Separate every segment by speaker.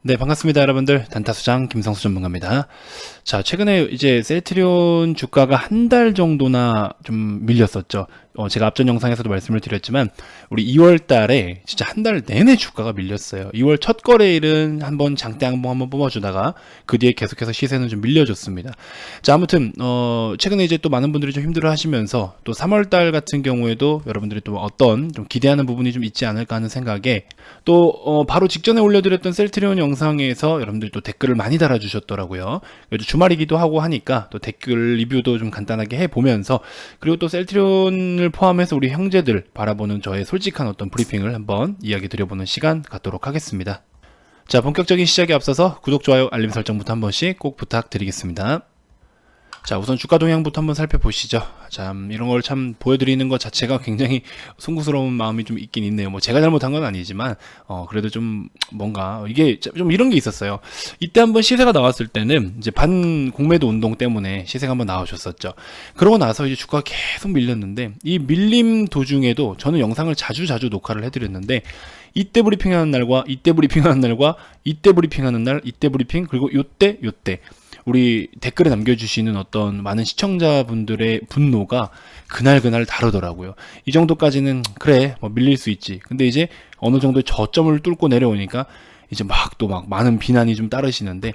Speaker 1: 네, 반갑습니다, 여러분들. 단타수장 김성수 전문가입니다. 자, 최근에 이제 셀트리온 주가가 한 달 정도나 좀 밀렸었죠. 제가 앞전 영상에서도 말씀을 드렸지만, 우리 2월 달에 진짜 한 달 내내 주가가 밀렸어요. 2월 첫 거래일은 한번 장대 한번 뽑아주다가, 그 뒤에 계속해서 시세는 좀 밀려줬습니다. 자, 아무튼, 최근에 이제 또 많은 분들이 좀 힘들어 하시면서, 또 3월 달 같은 경우에도 여러분들이 또 어떤 좀 기대하는 부분이 좀 있지 않을까 하는 생각에, 또, 바로 직전에 올려드렸던 셀트리온 영상에서 여러분들이 또 댓글을 많이 달아주셨더라고요. 그래도 주말이기도 하고 하니까 또 댓글 리뷰도 좀 간단하게 해보면서, 그리고 또 셀트리온을 포함해서 우리 형제들 바라보는 저의 솔직한 어떤 브리핑을 한번 이야기 드려보는 시간 갖도록 하겠습니다. 자, 본격적인 시작에 앞서서 구독, 좋아요, 알림 설정부터 한 번씩 꼭 부탁드리겠습니다. 자, 우선 주가 동향부터 한번 살펴보시죠. 참, 이런 걸 참 보여드리는 것 자체가 굉장히 송구스러운 마음이 좀 있긴 있네요. 뭐 제가 잘못한 건 아니지만, 그래도 좀 뭔가 이게 좀 이런 게 있었어요. 이때 한번 시세가 나왔을 때는 이제 반공매도 운동 때문에 시세가 한번 나오셨었죠. 그러고 나서 이제 주가가 계속 밀렸는데, 이 밀림 도중에도 저는 영상을 자주 녹화를 해드렸는데, 이때 브리핑하는 날과 이때 브리핑하는 날과 이때 브리핑하는 날, 이때 브리핑, 그리고 요때 우리 댓글에 남겨주시는 어떤 많은 시청자분들의 분노가 그날 다르더라고요. 이 정도까지는 그래 뭐 밀릴 수 있지. 근데 이제 어느 정도의 저점을 뚫고 내려오니까 이제 막 많은 비난이 좀 따르시는데,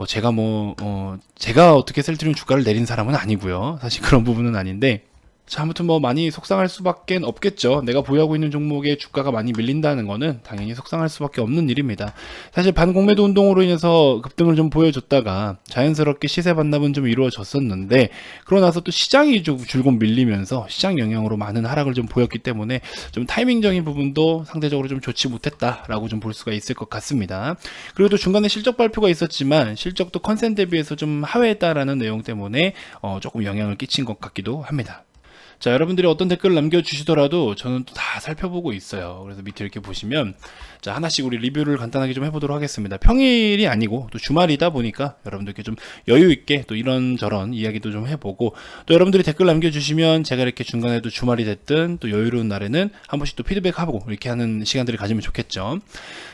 Speaker 1: 제가 어떻게 셀트리온 주가를 내린 사람은 아니고요. 사실 그런 부분은 아닌데, 자, 아무튼 뭐 많이 속상할 수밖에 없겠죠. 내가 보유하고 있는 종목의 주가가 많이 밀린다는 거는 당연히 속상할 수밖에 없는 일입니다. 사실 반공매도 운동으로 인해서 급등을 좀 보여줬다가 자연스럽게 시세 반납은 좀 이루어졌었는데, 그러고 나서 또 시장이 좀 줄곧 밀리면서 시장 영향으로 많은 하락을 좀 보였기 때문에 좀 타이밍적인 부분도 상대적으로 좀 좋지 못했다라고 좀 볼 수가 있을 것 같습니다. 그리고 또 중간에 실적 발표가 있었지만 실적도 컨센 대비해서 좀 하회했다라는 내용 때문에 조금 영향을 끼친 것 같기도 합니다. 자, 여러분들이 어떤 댓글을 남겨주시더라도 저는 또 다 살펴보고 있어요. 그래서 밑에 이렇게 보시면, 자, 하나씩 우리 리뷰를 간단하게 좀 해보도록 하겠습니다. 평일이 아니고 또 주말이다 보니까 여러분들께 좀 여유있게 또 이런저런 이야기도 좀 해보고, 또 여러분들이 댓글 남겨주시면 제가 이렇게 중간에도 주말이 됐든 또 여유로운 날에는 한 번씩 또 피드백하고 이렇게 하는 시간들을 가지면 좋겠죠.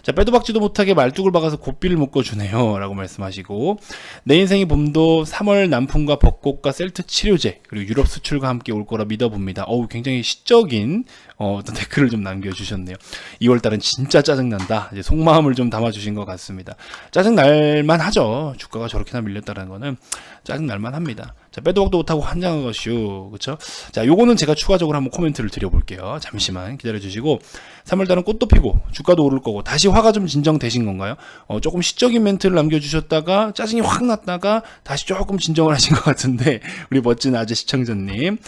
Speaker 1: 자, 빼도 박지도 못하게 말뚝을 박아서 고삐를 묶어주네요 라고 말씀하시고, 내 인생의 봄도 3월 남풍과 벚꽃과 셀트 치료제 그리고 유럽 수출과 함께 올 거라 믿어봅니다. 굉장히 시적인 어떤 댓글을 좀 남겨주셨네요. 2월달은 진짜 짜증난다. 이제 속마음을 좀 담아주신 것 같습니다. 짜증날만 하죠. 주가가 저렇게나 밀렸다는 거는 짜증날만 합니다. 자, 빼도 박도 못하고 환장한 것이요. 그쵸? 자, 요거는 제가 추가적으로 한번 코멘트를 드려볼게요. 잠시만 기다려주시고, 3월달은 꽃도 피고 주가도 오를 거고 다시 화가 좀 진정되신 건가요? 조금 시적인 멘트를 남겨주셨다가 짜증이 확 났다가 다시 조금 진정을 하신 것 같은데, 우리 멋진 아재 시청자님,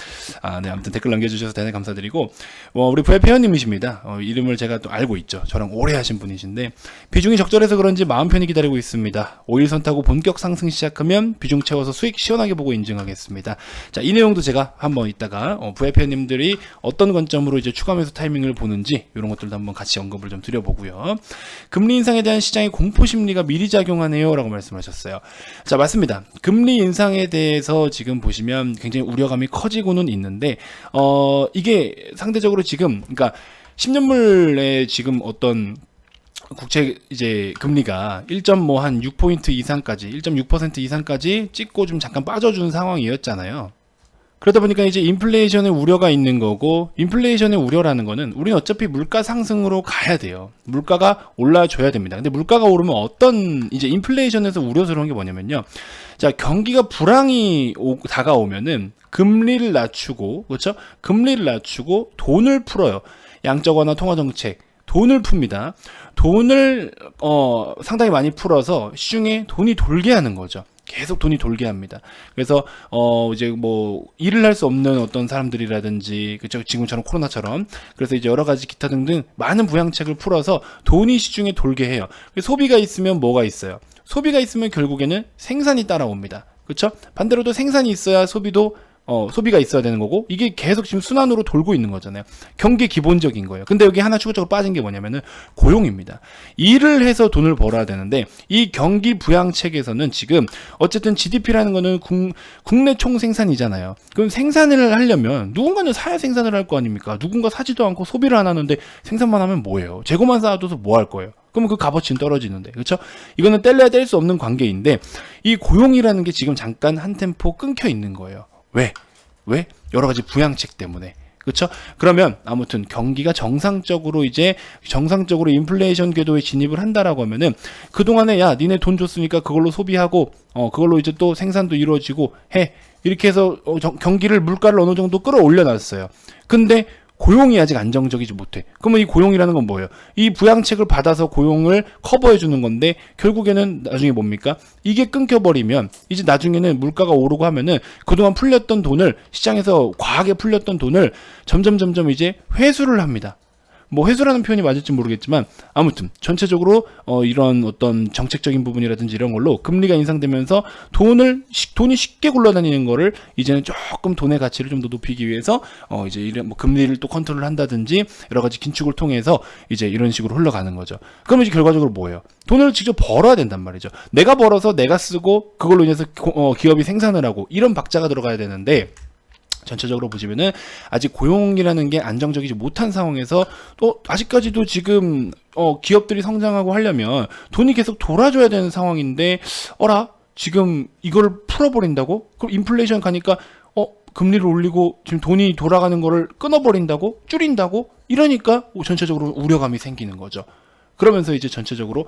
Speaker 1: 네, 아무튼 댓글 남겨주셔서 대단히 감사드리고, 우리 VIP 회원님이십니다. 이름을 제가 또 알고 있죠. 저랑 오래 하신 분이신데, 비중이 적절해서 그런지 마음 편히 기다리고 있습니다. 5일선 타고 본격 상승 시작하면 비중 채워서 수익 시원하게 보고 인증하겠습니다. 자, 이 내용도 제가 한번 이따가 VIP 회원님들이 어떤 관점으로 이제 추가 매수 타이밍을 보는지 이런 것들도 한번 같이 언급을 좀 드려보고요. 금리 인상에 대한 시장의 공포 심리가 미리 작용하네요 라고 말씀하셨어요. 자, 맞습니다. 금리 인상에 대해서 지금 보시면 굉장히 우려감이 커지고는 있는데, 이게 상대적으로 지금, 그러니까 10년물의 지금 어떤 국채 이제 금리가 1.6포인트 이상까지, 1.6% 이상까지 찍고 좀 잠깐 빠져준 상황이었잖아요. 그러다 보니까 이제 인플레이션의 우려가 있는 거고, 인플레이션의 우려라는 거는 우리는 어차피 물가 상승으로 가야 돼요. 물가가 올라줘야 됩니다. 근데 물가가 오르면 어떤 이제 인플레이션에서 우려스러운 게 뭐냐면요. 자, 경기가 불황이 다가오면은 금리를 낮추고, 그렇죠? 금리를 낮추고 돈을 풀어요. 양적 완화 통화 정책. 돈을 풉니다. 돈을 상당히 많이 풀어서 시중에 돈이 돌게 하는 거죠. 계속 돈이 돌게 합니다. 그래서 이제 뭐 일을 할 수 없는 어떤 사람들이라든지, 그쵸, 지금처럼 코로나처럼, 그래서 이제 여러 가지 기타 등등 많은 부양책을 풀어서 돈이 시중에 돌게 해요. 소비가 있으면 뭐가 있어요? 소비가 있으면 결국에는 생산이 따라옵니다. 그렇죠? 반대로도 생산이 있어야 소비가 있어야 되는 거고, 이게 계속 지금 순환으로 돌고 있는 거잖아요. 경기 기본적인 거예요. 근데 여기 하나 추가적으로 빠진 게 뭐냐면은 고용입니다. 일을 해서 돈을 벌어야 되는데, 이 경기 부양책에서는 지금 어쨌든 GDP라는 거는 국내 총생산이잖아요. 그럼 생산을 하려면 누군가는 사야 생산을 할 거 아닙니까? 누군가 사지도 않고 소비를 안 하는데 생산만 하면 뭐예요? 재고만 쌓아둬서 뭐 할 거예요? 그러면 그 값어치는 떨어지는데, 그렇죠? 이거는 뗄래야 뗄 수 없는 관계인데 이 고용이라는 게 지금 잠깐 한 템포 끊겨 있는 거예요. 왜? 여러 가지 부양책 때문에. 그렇죠? 그러면 아무튼 경기가 정상적으로 인플레이션 궤도에 진입을 한다라고 하면은 그동안에 야 니네 돈 줬으니까 그걸로 소비하고 그걸로 이제 또 생산도 이루어지고 해 이렇게 해서 경기를 물가를 어느 정도 끌어올려 놨어요. 근데 고용이 아직 안정적이지 못해. 그러면 이 고용이라는 건 뭐예요? 이 부양책을 받아서 고용을 커버해 주는 건데 결국에는 나중에 뭡니까? 이게 끊겨버리면 이제 나중에는 물가가 오르고 하면은 그동안 풀렸던 돈을 시장에서 과하게 풀렸던 돈을 점점 이제 회수를 합니다. 뭐 회수라는 표현이 맞을지 모르겠지만 아무튼 전체적으로 이런 어떤 정책적인 부분이라든지 이런 걸로 금리가 인상되면서 돈이 쉽게 굴러다니는 거를 이제는 조금 돈의 가치를 좀 더 높이기 위해서 이제 이런 뭐 금리를 또 컨트롤을 한다든지 여러 가지 긴축을 통해서 이제 이런 식으로 흘러가는 거죠. 그러면 이제 결과적으로 뭐예요? 돈을 직접 벌어야 된단 말이죠. 내가 벌어서 내가 쓰고 그걸로 인해서 기업이 생산을 하고 이런 박자가 들어가야 되는데 전체적으로 보시면은 아직 고용이라는 게 안정적이지 못한 상황에서 또 아직까지도 지금 기업들이 성장하고 하려면 돈이 계속 돌아줘야 되는 상황인데 지금 이걸 풀어버린다고? 그럼 인플레이션 가니까 금리를 올리고 지금 돈이 돌아가는 거를 끊어버린다고? 줄인다고? 이러니까 전체적으로 우려감이 생기는 거죠. 그러면서 이제 전체적으로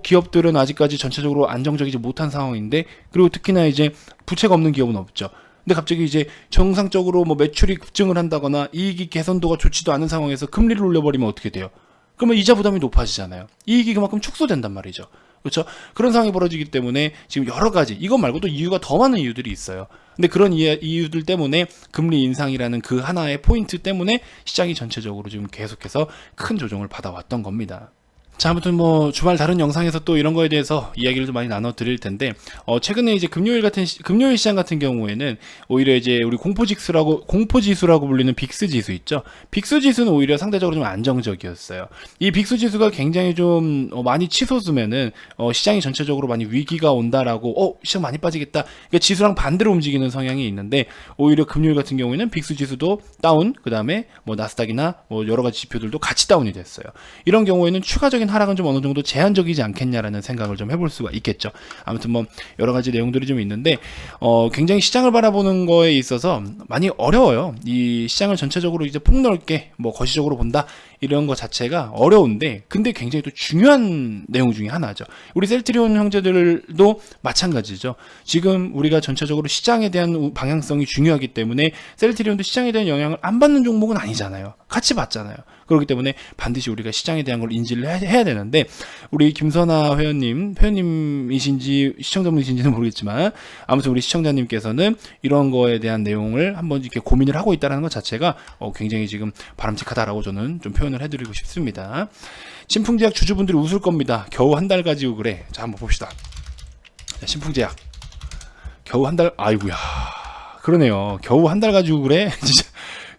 Speaker 1: 기업들은 아직까지 전체적으로 안정적이지 못한 상황인데 그리고 특히나 이제 부채가 없는 기업은 없죠. 근데 갑자기 이제 정상적으로 뭐 매출이 급증을 한다거나 이익이 개선도가 좋지도 않은 상황에서 금리를 올려버리면 어떻게 돼요? 그러면 이자 부담이 높아지잖아요. 이익이 그만큼 축소된단 말이죠. 그렇죠? 그런 상황이 벌어지기 때문에 지금 여러 가지 이것 말고도 이유가 더 많은 이유들이 있어요. 근데 그런 이유들 때문에 금리 인상이라는 그 하나의 포인트 때문에 시장이 전체적으로 지금 계속해서 큰 조정을 받아왔던 겁니다. 자, 아무튼 뭐 주말 다른 영상에서 또 이런 거에 대해서 이야기를 좀 많이 나눠 드릴 텐데 최근에 이제 금요일 시장 같은 경우에는 오히려 이제 우리 공포지수라고 불리는 빅스 지수 있죠. 빅스 지수는 오히려 상대적으로 좀 안정적이었어요. 이 빅스 지수가 굉장히 좀 많이 치솟으면은 시장이 전체적으로 많이 위기가 온다라고 시장 많이 빠지겠다. 그러니까 지수랑 반대로 움직이는 성향이 있는데 오히려 금요일 같은 경우에는 빅스 지수도 다운, 그다음에 뭐 나스닥이나 뭐 여러 가지 지표들도 같이 다운이 됐어요. 이런 경우에는 추가적인 하락은 좀 어느 정도 제한적이지 않겠냐라는 생각을 좀 해볼 수가 있겠죠. 아무튼 뭐 여러 가지 내용들이 좀 있는데 굉장히 시장을 바라보는 거에 있어서 많이 어려워요. 이 시장을 전체적으로 이제 폭넓게 뭐 거시적으로 본다 이런 거 자체가 어려운데 근데 굉장히 또 중요한 내용 중에 하나죠. 우리 셀트리온 형제들도 마찬가지죠. 지금 우리가 전체적으로 시장에 대한 방향성이 중요하기 때문에 셀트리온도 시장에 대한 영향을 안 받는 종목은 아니잖아요. 같이 받잖아요. 그렇기 때문에 반드시 우리가 시장에 대한 걸 인지를 해야 되는데 우리 김선아 회원님이신지 시청자분이신지는 모르겠지만 아무튼 우리 시청자님께서는 이런 거에 대한 내용을 한번 이렇게 고민을 하고 있다는 것 자체가 굉장히 지금 바람직하다라고 저는 좀 표현을 해드리고 싶습니다. 신풍제약 주주분들이 웃을 겁니다. 겨우 한 달 가지고 그래. 자, 한번 봅시다. 자, 신풍제약 겨우 한 달, 아이고야 그러네요. 겨우 한 달 가지고 그래. 진짜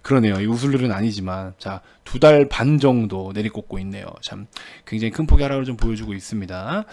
Speaker 1: 그러네요. 웃을 일은 아니지만 자, 2달 반 정도 내리꽂고 있네요. 참 굉장히 큰 폭의 하락을 좀 보여주고 있습니다.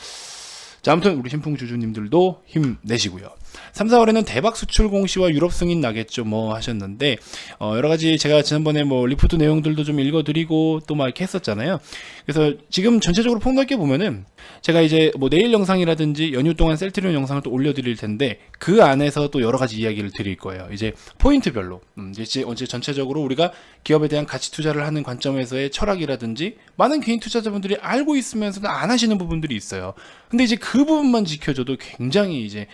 Speaker 1: 자, 아무튼 우리 신풍 주주님들도 힘내시고요. 3, 4월에는 대박 수출 공시와 유럽 승인 나겠죠 뭐 하셨는데 여러 가지 제가 지난번에 뭐 리포트 내용들도 좀 읽어드리고 또 막 이렇게 했었잖아요. 그래서 지금 전체적으로 폭넓게 보면은 제가 이제 뭐 내일 영상이라든지 연휴 동안 셀트리온 영상을 또 올려드릴 텐데 그 안에서 또 여러 가지 이야기를 드릴 거예요. 이제 포인트별로 이제 전체적으로 우리가 기업에 대한 가치 투자를 하는 관점에서의 철학이라든지 많은 개인 투자자분들이 알고 있으면서도 안 하시는 부분들이 있어요. 근데 이제 그 부분만 지켜줘도 굉장히 이제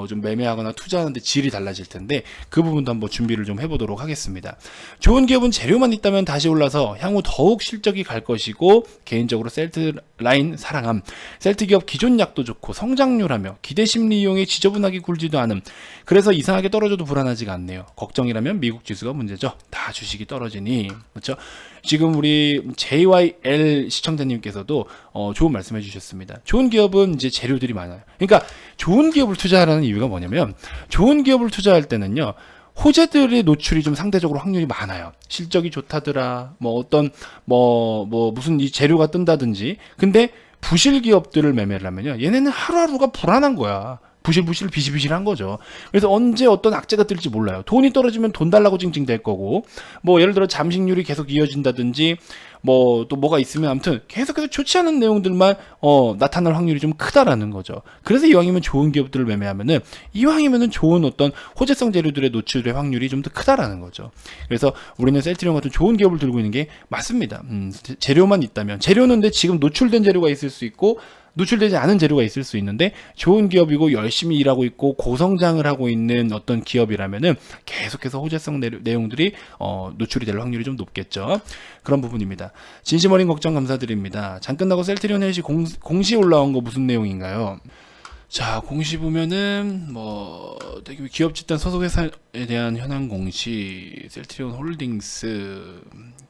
Speaker 1: 좀 매매하거나 투자하는데 질이 달라질 텐데 그 부분도 한번 준비를 좀 해보도록 하겠습니다. 좋은 기업은 재료만 있다면 다시 올라서 향후 더욱 실적이 갈 것이고 개인적으로 셀트라인 사랑함. 셀트 기업 기존 약도 좋고 성장률하며 기대 심리 이용에 지저분하게 굴지도 않음. 그래서 이상하게 떨어져도 불안하지가 않네요. 걱정이라면 미국 지수가 문제죠. 다 주식이 떨어지니. 그렇죠? 지금 우리 JYL 시청자님께서도 좋은 말씀 해주셨습니다. 좋은 기업은 이제 재료들이 많아요. 그러니까 좋은 기업을 투자하라는 이유가 뭐냐면 좋은 기업을 투자할 때는요. 호재들의 노출이 좀 상대적으로 확률이 많아요. 실적이 좋다더라. 뭐 어떤 무슨 이 재료가 뜬다든지. 근데 부실 기업들을 매매를 하면요. 얘네는 하루하루가 불안한 거야. 부실부실 비실비실한 거죠. 그래서 언제 어떤 악재가 뜰지 몰라요. 돈이 떨어지면 돈 달라고 찡찡댈 거고, 뭐 예를 들어 잠식률이 계속 이어진다든지, 뭐 또 뭐가 있으면 아무튼 계속해서 좋지 않은 내용들만 나타날 확률이 좀 크다라는 거죠. 그래서 이왕이면 좋은 기업들을 매매하면은, 이왕이면은 좋은 어떤 호재성 재료들의 노출의 확률이 좀 더 크다라는 거죠. 그래서 우리는 셀트리온 같은 좋은 기업을 들고 있는 게 맞습니다. 재료만 있다면, 재료는 근데 지금 노출된 재료가 있을 수 있고 노출되지 않은 재료가 있을 수 있는데, 좋은 기업이고 열심히 일하고 있고 고성장을 하고 있는 어떤 기업이라면은 계속해서 호재성 내용들이 노출이 될 확률이 좀 높겠죠. 그런 부분입니다. 진심 어린 걱정 감사드립니다. 장 끝나고 셀트리온 헬시 공시 올라온 거 무슨 내용인가요? 자, 공시 보면은 뭐 되게 기업 집단 소속 회사에 대한 현황 공시, 셀트리온 홀딩스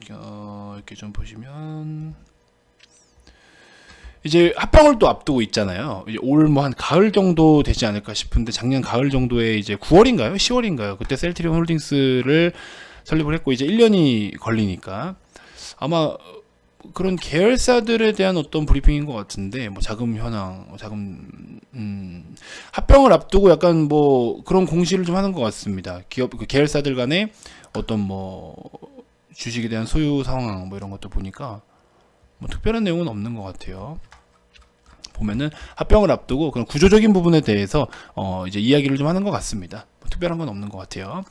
Speaker 1: 이렇게 좀 보시면 이제 합병을 또 앞두고 있잖아요. 이제 올 뭐 한 가을 정도 되지 않을까 싶은데, 작년 가을 정도에 이제 9월인가요? 10월인가요? 그때 셀트리온 홀딩스를 설립을 했고, 이제 1년이 걸리니까 아마 그런 계열사들에 대한 어떤 브리핑인 것 같은데, 뭐 자금 현황, 합병을 앞두고 약간 뭐 그런 공시를 좀 하는 것 같습니다. 기업 그 계열사들 간의 어떤 뭐 주식에 대한 소유 상황 뭐 이런 것도 보니까 뭐 특별한 내용은 없는 것 같아요. 보면은 합병을 앞두고 그런 구조적인 부분에 대해서 이제 이야기를 좀 하는 것 같습니다. 뭐 특별한 건 없는 것 같아요.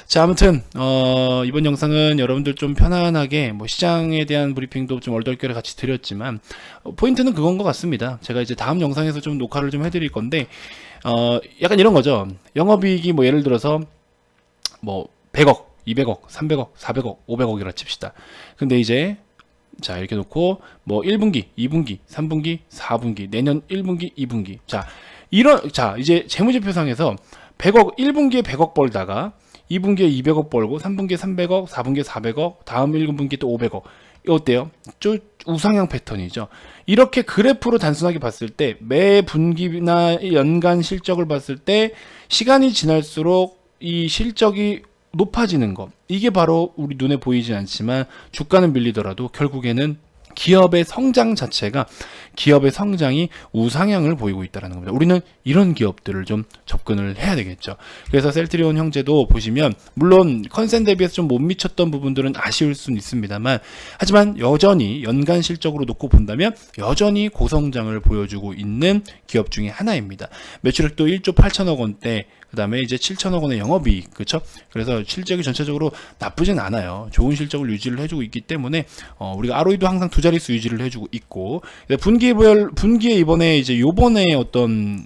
Speaker 1: 자, 아무튼 이번 영상은 여러분들 좀 편안하게 뭐 시장에 대한 브리핑도 좀 얼떨결에 같이 드렸지만, 포인트는 그건 것 같습니다. 제가 이제 다음 영상에서 좀 녹화를 좀 해드릴 건데, 약간 이런 거죠. 영업이익이 뭐 예를 들어서 뭐 100억, 200억, 300억, 400억, 500억이라 칩시다. 근데 이제 자, 이렇게 놓고 뭐 1분기, 2분기, 3분기, 4분기, 내년 1분기, 2분기. 자, 이제 재무제표상에서 100억 1분기에 100억 벌다가 2분기에 200억 벌고 3분기에 300억, 4분기에 400억, 다음 1분기 또 500억. 이거 어때요? 쭉 우상향 패턴이죠. 이렇게 그래프로 단순하게 봤을 때 매 분기나 연간 실적을 봤을 때 시간이 지날수록 이 실적이 높아지는 것, 이게 바로 우리 눈에 보이진 않지만 주가는 밀리더라도 결국에는 기업의 성장 자체가, 기업의 성장이 우상향을 보이고 있다는 겁니다. 우리는 이런 기업들을 좀 접근을 해야 되겠죠. 그래서 셀트리온 형제도 보시면 물론 컨센 대비해서 좀 못 미쳤던 부분들은 아쉬울 수는 있습니다만, 하지만 여전히 연간 실적으로 놓고 본다면 여전히 고성장을 보여주고 있는 기업 중에 하나입니다. 매출액도 1조 8천억 원대, 그 다음에 이제 7천억 원의 영업이익, 그렇죠? 그래서 실적이 전체적으로 나쁘진 않아요. 좋은 실적을 유지를 해주고 있기 때문에 우리가 ROE도 항상 두 자릿수 유지를 해주고 있고, 분기에 요번에 어떤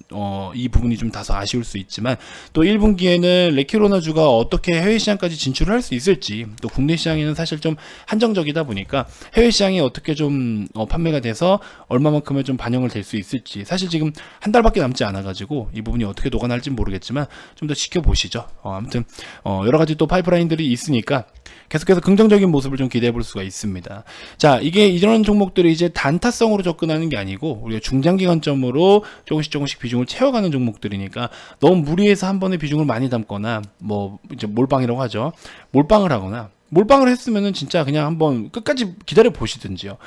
Speaker 1: 이 부분이 좀 다소 아쉬울 수 있지만, 또 1분기에는 레키로나주가 어떻게 해외 시장까지 진출을 할 수 있을지, 또 국내 시장에는 사실 좀 한정적이다 보니까 해외 시장이 어떻게 좀 판매가 돼서 얼마만큼의 좀 반영을 될 수 있을지, 사실 지금 한 달밖에 남지 않아 가지고 이 부분이 어떻게 녹아날지 모르겠지만 좀 더 지켜보시죠. 아무튼 여러 가지 또 파이프라인들이 있으니까 계속해서 긍정적인 모습을 좀 기대해 볼 수가 있습니다. 자, 이게 이런 종목들이 이제 단타성으로 접근하는 게 아니고 우리가 중장기 관점으로 조금씩 비중을 채워가는 종목들이니까, 너무 무리해서 한 번에 비중을 많이 담거나 뭐 이제 몰빵이라고 하죠. 몰빵을 하거나, 몰빵을 했으면은 진짜 그냥 한번 끝까지 기다려 보시든지요.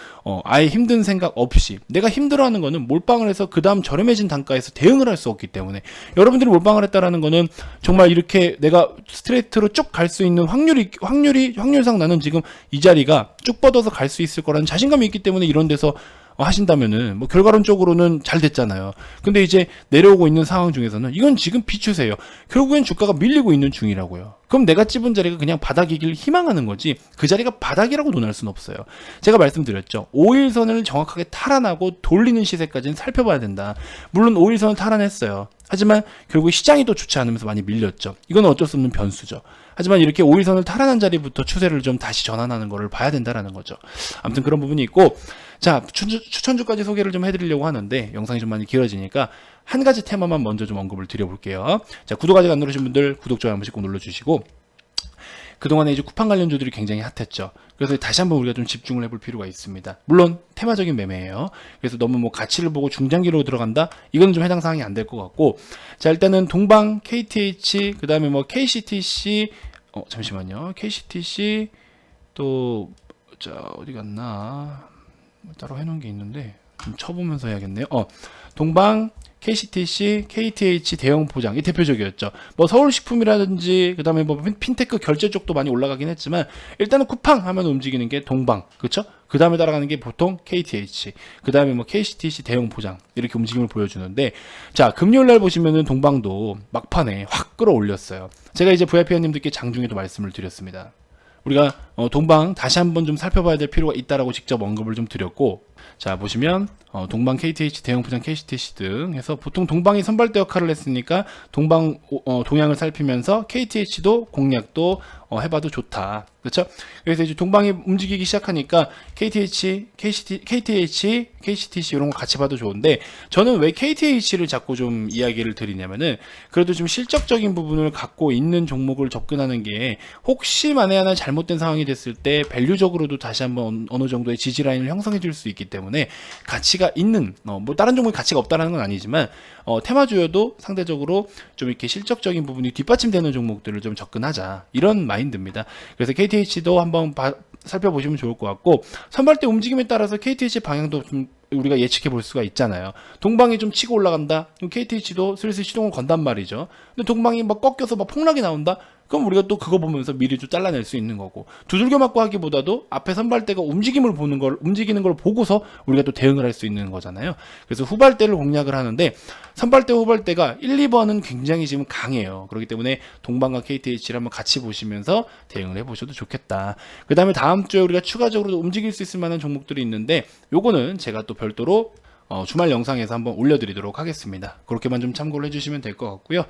Speaker 1: 아예 힘든 생각 없이. 내가 힘들어하는 거는 몰빵을 해서 그 다음 저렴해진 단가에서 대응을 할 수 없기 때문에, 여러분들이 몰빵을 했다라는 거는 정말 이렇게 내가 스트레이트로 쭉 갈 수 있는 확률상 나는 지금 이 자리가 쭉 뻗어서 갈 수 있을 거라는 자신감이 있기 때문에 이런 데서 하신다면은 뭐 결과론적으로는 잘 됐잖아요. 근데 이제 내려오고 있는 상황 중에서는 이건 지금 비추세요. 결국엔 주가가 밀리고 있는 중이라고요. 그럼 내가 찝은 자리가 그냥 바닥이길 희망하는 거지, 그 자리가 바닥이라고 논할 수는 없어요. 제가 말씀드렸죠. 5일선을 정확하게 탈환하고 돌리는 시세까지는 살펴봐야 된다. 물론 5일선을 탈환했어요. 하지만 결국 시장이 또 좋지 않으면서 많이 밀렸죠. 이건 어쩔 수 없는 변수죠. 하지만 이렇게 5일선을 탈환한 자리부터 추세를 좀 다시 전환하는 거를 봐야 된다라는 거죠. 아무튼 그런 부분이 있고, 자, 추천주까지 소개를 좀 해드리려고 하는데 영상이 좀 많이 길어지니까 한 가지 테마만 먼저 좀 언급을 드려볼게요. 자, 구독 아직 안 누르신 분들 구독, 좋아요 한 번씩 꼭 눌러주시고, 그동안에 이제 쿠팡 관련주들이 굉장히 핫했죠. 그래서 다시 한번 우리가 좀 집중을 해볼 필요가 있습니다. 물론 테마적인 매매예요. 그래서 너무 뭐 가치를 보고 중장기로 들어간다, 이건 좀 해당 사항이 안 될 것 같고, 자, 일단은 동방, KTH, 그 다음에 뭐 KCTC, 잠시만요. KCTC 또 자, 어디 갔나, 따로 해놓은 게 있는데 좀 쳐보면서 해야겠네요. 동방, KCTC, KTH 대형 포장 이 대표적이었죠. 뭐 서울식품이라든지 그다음에 뭐 핀테크 결제 쪽도 많이 올라가긴 했지만 일단은 쿠팡 하면 움직이는 게 동방, 그렇죠? 그 다음에 따라가는 게 보통 KTH, 그 다음에 뭐 KCTC 대형 포장 이렇게 움직임을 보여주는데, 자 금요일 날 보시면은 동방도 막판에 확 끌어올렸어요. 제가 이제 VIP원님들께 장중에도 말씀을 드렸습니다. 우리가 동방 다시 한번 좀 살펴봐야 될 필요가 있다라고 직접 언급을 좀 드렸고, 자 보시면 동방, KTH, 대형포장, KCTC 등 해서 보통 동방이 선발대 역할을 했으니까 동방 동향을 살피면서 KTH도 공략도 해봐도 좋다. 그렇죠? 그래서 이제 동방이 움직이기 시작하니까 KTH, KTH, KCTC 이런 거 같이 봐도 좋은데, 저는 왜 KTH를 자꾸 좀 이야기를 드리냐면은 그래도 좀 실적적인 부분을 갖고 있는 종목을 접근하는 게 혹시 만에 하나 잘못된 상황이 됐을 때 밸류적으로도 다시 한번 어느 정도의 지지 라인을 형성해 줄 수 있기 때문에 가치가 있는, 뭐 다른 종목이 가치가 없다라는 건 아니지만 테마주여도 상대적으로 좀 이렇게 실적적인 부분이 뒷받침되는 종목들을 좀 접근하자, 이런 마인드입니다. 그래서 KTH도 한번 살펴보시면 좋을 것 같고, 선발대 움직임에 따라서 KTH 방향도 좀 우리가 예측해 볼 수가 있잖아요. 동방이 좀 치고 올라간다, 그럼 KTH도 슬슬 시동을 건단 말이죠. 근데 동방이 막 꺾여서 막 폭락이 나온다, 그럼 우리가 또 그거 보면서 미리 좀 잘라낼 수 있는 거고, 두들겨 맞고 하기보다도 앞에 선발대가 움직이는 걸 보고서 우리가 또 대응을 할 수 있는 거잖아요. 그래서 후발대를 공략을 하는데, 선발대 후발대가 1, 2번은 굉장히 지금 강해요. 그렇기 때문에 동방과 KTH를 한번 같이 보시면서 대응을 해보셔도 좋겠다. 그 다음에 다음 주에 우리가 추가적으로 움직일 수 있을 만한 종목들이 있는데, 요거는 제가 또 별도로 주말 영상에서 한번 올려드리도록 하겠습니다. 그렇게만 좀 참고를 해주시면 될 것 같고요.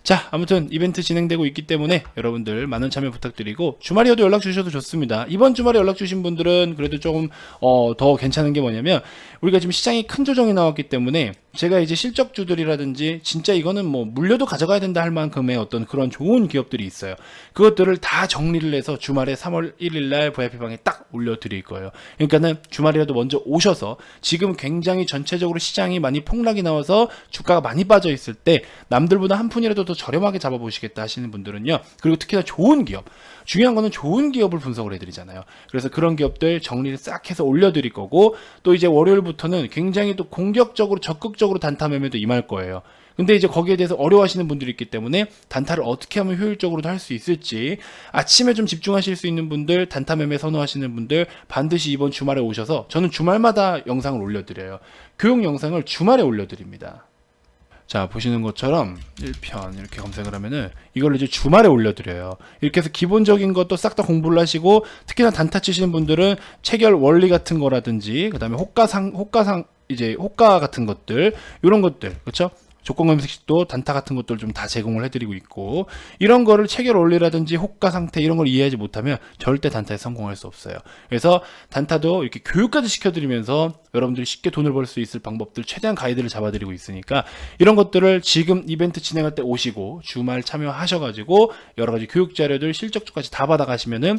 Speaker 1: 자, 아무튼 이벤트 진행되고 있기 때문에 여러분들 많은 참여 부탁드리고, 주말이어도 연락 주셔도 좋습니다. 이번 주말에 연락 주신 분들은 그래도 조금 더 괜찮은 게 뭐냐면, 우리가 지금 시장이 큰 조정이 나왔기 때문에 제가 이제 실적주들이라든지 진짜 이거는 뭐 물려도 가져가야 된다 할 만큼의 어떤 그런 좋은 기업들이 있어요. 그것들을 다 정리를 해서 주말에 3월 1일 날 VIP방에 딱 올려드릴 거예요. 그러니까는 주말이라도 먼저 오셔서, 지금 굉장히 전체적으로 시장이 많이 폭락이 나와서 주가가 많이 빠져 있을 때 남들보다 한 푼이라도 더 저렴하게 잡아보시겠다 하시는 분들은요, 그리고 특히나 좋은 기업, 중요한 거는 좋은 기업을 분석을 해드리잖아요. 그래서 그런 기업들 정리를 싹 해서 올려드릴 거고, 또 이제 월요일부터는 굉장히 또 공격적으로 적극적으로 단타 매매도 임할 거예요. 근데 이제 거기에 대해서 어려워하시는 분들이 있기 때문에 단타를 어떻게 하면 효율적으로도 할 수 있을지, 아침에 좀 집중하실 수 있는 분들, 단타 매매 선호하시는 분들 반드시 이번 주말에 오셔서, 저는 주말마다 영상을 올려드려요. 교육 영상을 주말에 올려드립니다. 자, 보시는 것처럼 1편 이렇게 검색을 하면은 이걸 이제 주말에 올려드려요. 이렇게 해서 기본적인 것도 싹 다 공부를 하시고, 특히나 단타 치시는 분들은 체결 원리 같은 거라든지, 그 다음에 호가 같은 것들, 이런 것들, 그렇죠? 조건 검색식도 단타 같은 것들 좀 다 제공을 해드리고 있고, 이런 거를 체결 원리라든지 호가 상태 이런 걸 이해하지 못하면 절대 단타에 성공할 수 없어요. 그래서 단타도 이렇게 교육까지 시켜드리면서 여러분들이 쉽게 돈을 벌 수 있을 방법들 최대한 가이드를 잡아드리고 있으니까, 이런 것들을 지금 이벤트 진행할 때 오시고 주말 참여하셔가지고 여러 가지 교육 자료들, 실적주까지 다 받아가시면은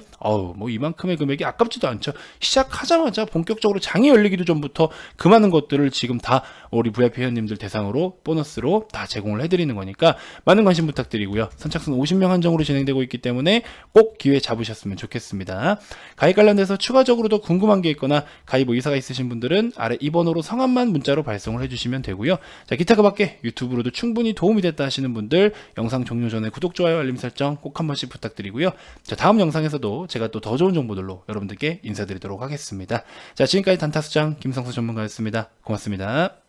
Speaker 1: 뭐 이만큼의 금액이 아깝지도 않죠. 시작하자마자 본격적으로 장이 열리기도 전부터 그 많은 것들을 지금 다 우리 VIP 회원님들 대상으로 보너스로 다 제공을 해드리는 거니까 많은 관심 부탁드리고요. 선착순 50명 한정으로 진행되고 있기 때문에 꼭 기회 잡으셨으면 좋겠습니다. 가입 관련돼서 추가적으로 더 궁금한 게 있거나 가입 의사가 있으신 분들은 아래 2번으로 성함만 문자로 발송을 해주시면 되고요. 자, 기타 그 밖에 유튜브로도 충분히 도움이 됐다 하시는 분들 영상 종료 전에 구독, 좋아요, 알림 설정 꼭 한 번씩 부탁드리고요. 자, 다음 영상에서도 제가 또 더 좋은 정보들로 여러분들께 인사드리도록 하겠습니다. 자, 지금까지 단타수장 김성수 전문가였습니다. 고맙습니다.